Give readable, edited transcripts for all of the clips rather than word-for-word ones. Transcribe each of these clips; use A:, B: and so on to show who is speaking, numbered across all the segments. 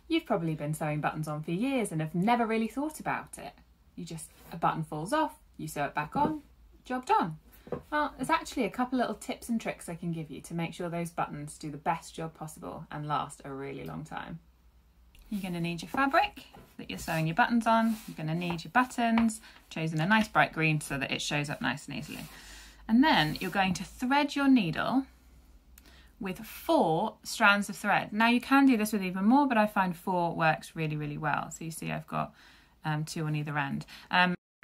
A: You've probably been sewing buttons on for years and have never really thought about it. A button falls off, you sew it back on, job done. Well, there's actually a couple little tips and tricks I can give you to make sure those buttons do the best job possible and last a really long time. You're going to need your fabric that you're sewing your buttons on. You're going to need your buttons, chosen a nice bright green so that it shows up nice and easily. And then you're going to thread your needle with 4 strands of thread. Now you can do this with even more, but I find 4 works really, really well. So you see I've got 2 on either end.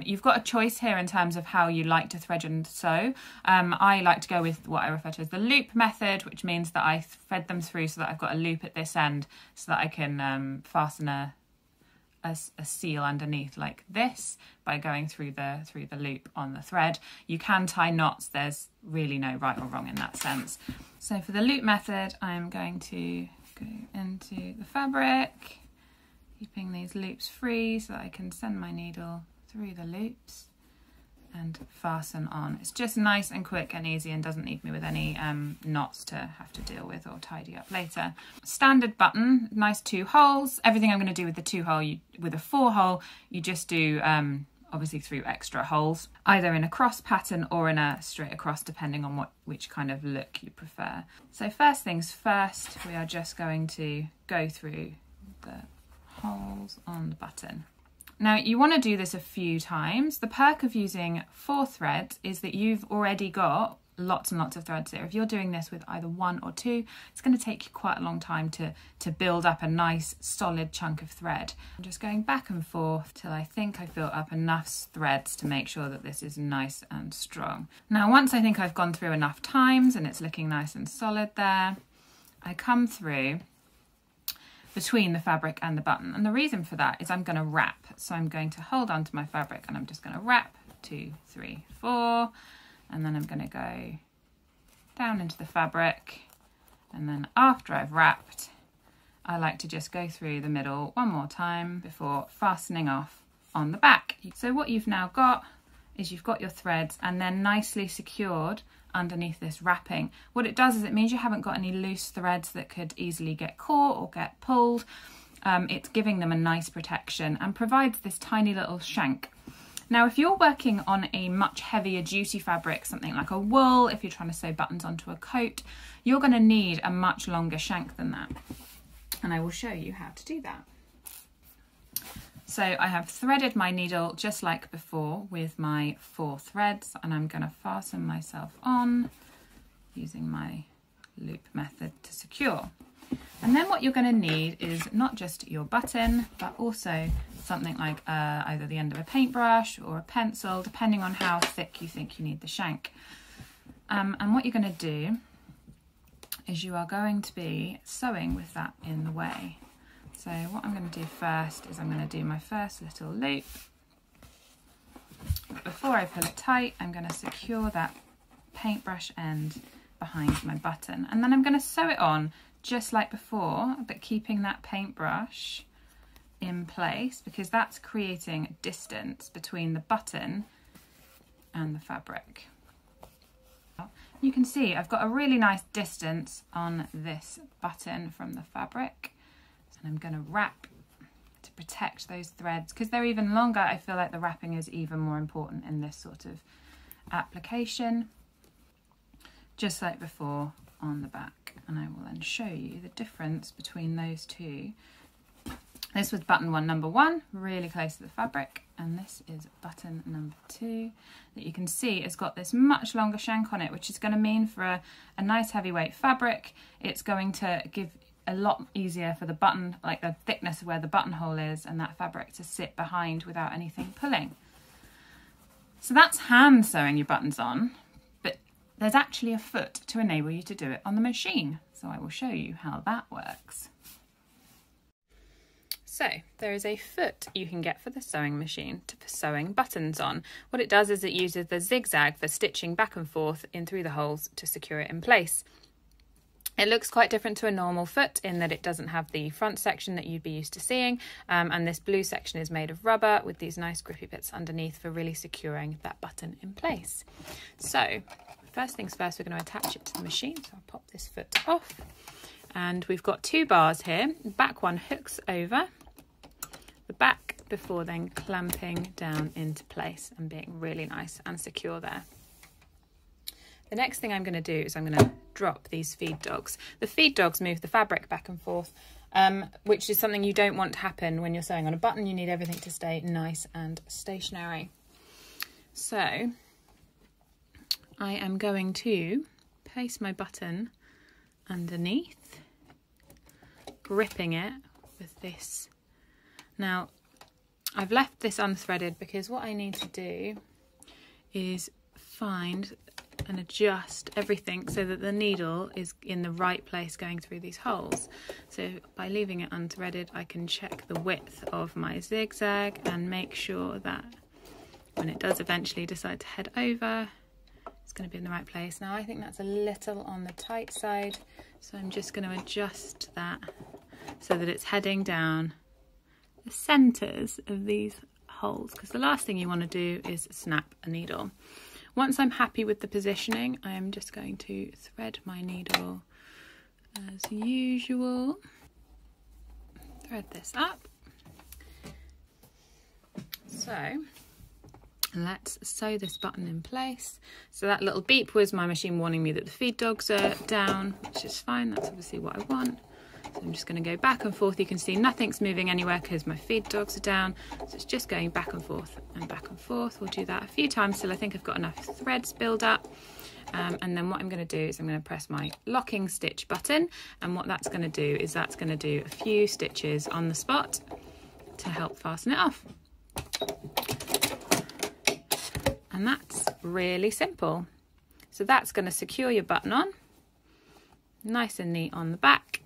A: You've got a choice here in terms of how you like to thread and sew. I like to go with what I refer to as the loop method, which means that I thread them through so that I've got a loop at this end so that I can fasten a seal underneath like this by going through the loop on the thread. You can tie knots, there's really no right or wrong in that sense. So for the loop method, I'm going to go into the fabric, keeping these loops free so that I can send my needle through the loops and fasten on. It's just nice and quick and easy and doesn't leave me with any knots to have to deal with or tidy up later. Standard button, nice 2 holes. Everything I'm going to do with the 2 hole, with a 4 hole, you just do obviously through extra holes, either in a cross pattern or in a straight across, depending on which kind of look you prefer. So first things first, we are just going to go through the holes on the button. Now you want to do this a few times. The perk of using 4 threads is that you've already got lots and lots of threads here. If you're doing this with either 1 or 2, it's going to take you quite a long time to build up a nice solid chunk of thread. I'm just going back and forth till I think I've built up enough threads to make sure that this is nice and strong. Now once I think I've gone through enough times and it's looking nice and solid there, I come through between the fabric and the button, and the reason for that is I'm going to wrap. So I'm going to hold on to my fabric and I'm just going to wrap 2, 3, 4, and then I'm going to go down into the fabric, and then after I've wrapped, I like to just go through the middle one more time before fastening off on the back. So what you've now got is you've got your threads and they're nicely secured underneath this wrapping. What it does is it means you haven't got any loose threads that could easily get caught or get pulled. It's giving them a nice protection and provides this tiny little shank. Now if you're working on a much heavier duty fabric, something like a wool, if you're trying to sew buttons onto a coat, you're going to need a much longer shank than that. And I will show you how to do that. So I have threaded my needle just like before with my 4 threads, and I'm going to fasten myself on using my loop method to secure. And then what you're going to need is not just your button, but also something like either the end of a paintbrush or a pencil, depending on how thick you think you need the shank. And what you're going to do is you are going to be sewing with that in the way. So what I'm going to do first is I'm going to do my first little loop. But before I pull it tight, I'm going to secure that paintbrush end behind my button. And then I'm going to sew it on just like before, but keeping that paintbrush in place, because that's creating distance between the button and the fabric. You can see I've got a really nice distance on this button from the fabric. And I'm going to wrap to protect those threads because they're even longer. I feel like the wrapping is even more important in this sort of application, just like before on the back. And I will then show you the difference between those two. This was button number 1, really close to the fabric, and this is button number 2 that you can see has got this much longer shank on it, which is going to mean for a nice heavyweight fabric, it's going to give a lot easier for the button, like the thickness of where the buttonhole is, and that fabric to sit behind without anything pulling. So that's hand sewing your buttons on, but there's actually a foot to enable you to do it on the machine. So I will show you how that works. So there is a foot you can get for the sewing machine for sewing buttons on. What it does is it uses the zigzag for stitching back and forth in through the holes to secure it in place. It looks quite different to a normal foot in that it doesn't have the front section that you'd be used to seeing, and this blue section is made of rubber with these nice grippy bits underneath for really securing that button in place. So first things first, we're going to attach it to the machine. So I'll pop this foot off, And we've got 2 bars here. The back one hooks over the back before then clamping down into place and being really nice and secure there. The next thing I'm going to do is I'm going to drop these feed dogs. The feed dogs move the fabric back and forth, which is something you don't want to happen when you're sewing on a button. You need everything to stay nice and stationary. So I am going to place my button underneath, gripping it with this. Now, I've left this unthreaded because what I need to do is find and adjust everything so that the needle is in the right place going through these holes. So by leaving it unthreaded, I can check the width of my zigzag and make sure that when it does eventually decide to head over, it's going to be in the right place. Now I think that's a little on the tight side, so I'm just going to adjust that so that it's heading down the centres of these holes, because the last thing you want to do is snap a needle. Once I'm happy with the positioning, I am just going to thread my needle as usual. Thread this up. So let's sew this button in place. So that little beep was my machine warning me that the feed dogs are down, which is fine. That's obviously what I want. So I'm just going to go back and forth. You can see nothing's moving anywhere because my feed dogs are down. So it's just going back and forth and back and forth. We'll do that a few times till I think I've got enough threads build up. And then what I'm going to do is I'm going to press my locking stitch button. And what that's going to do is that's going to do a few stitches on the spot to help fasten it off. And that's really simple. So that's going to secure your button on, nice and neat on the back.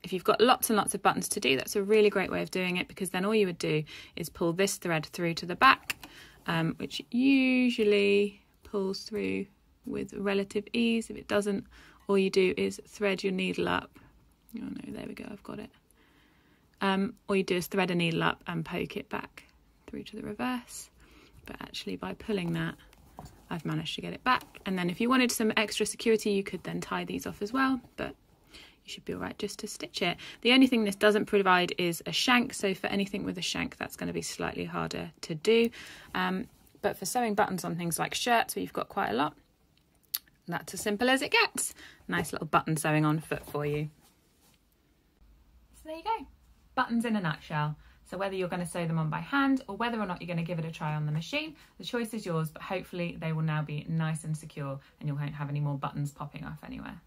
A: If you've got lots and lots of buttons to do, that's a really great way of doing it, because then all you would do is pull this thread through to the back, which usually pulls through with relative ease. If it doesn't, all you do is thread your needle up. Oh no, there we go, I've got it. All you do is thread a needle up and poke it back through to the reverse. But actually by pulling that, I've managed to get it back. And then if you wanted some extra security, you could then tie these off as well, but you should be all right just to stitch it. The only thing this doesn't provide is a shank, so for anything with a shank, that's going to be slightly harder to do. But for sewing buttons on things like shirts where you've got quite a lot, that's as simple as it gets. Nice little button sewing on foot for you. So there you go, buttons in a nutshell. So whether you're going to sew them on by hand or whether or not you're going to give it a try on the machine, the choice is yours, but hopefully they will now be nice and secure and you won't have any more buttons popping off anywhere.